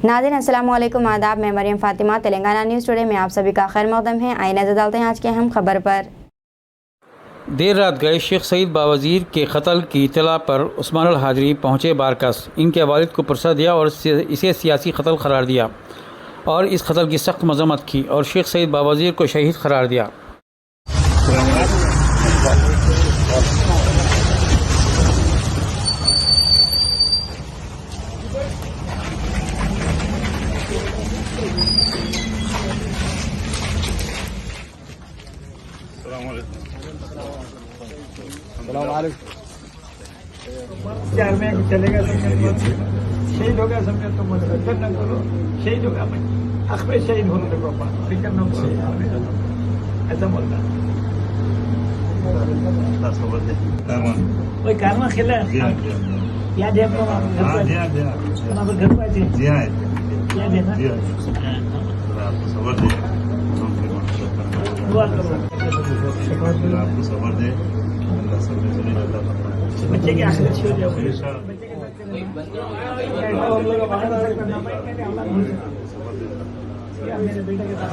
नाज़रीन अस्सलाम वालेकुम, आदाब। मैं मरियम फातिमा, तेलंगाना न्यूज़ टुडे में आप सभी का खैर मकदम है। आइए नजर डालते हैं आज की अहम खबर पर। देर रात गए शेख सईद बावज़ीर के कत्ल की इत्तला पर उस्मान अल हाजरी पहुँचे बारकस। इनके वालिद को परसा दिया और इसे सियासी कत्ल करार दिया और इस कत्ल की सख्त मजम्मत की और शेख सईद बावज़ीर को शहीद करार दिया। चार में चलेगा शहीद हो गया समझे तो फिक्र न करो, शहीद होगा मैं हक में शहीद होने लगा, फिक्र न करो, ऐसा बोलता कोई कारवा खेला याद है आपको? घर पर याद है ना? दुआ करो आपको सबर दे, अल्लाह सब में सुनी रहता था। बच्चे की आंखें अच्छी हो जाए। मेरे बेटे के साथ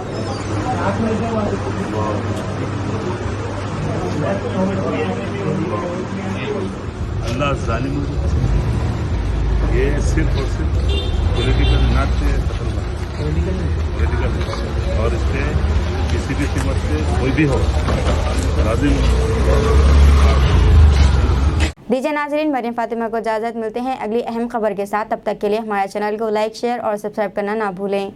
अल्लाह जालिम, ये सिर्फ और सिर्फ पॉलिटिकल नाट से कत्ल बना, पॉलिटिकल, और इस पे किसी भी कीमत से कोई भी हो लाजिम। दीजिए नाज़रीन, मरियम फातिमा को इजाज़त। मिलते हैं अगली अहम खबर के साथ। तब तक के लिए हमारे चैनल को लाइक, शेयर और सब्सक्राइब करना ना भूलें।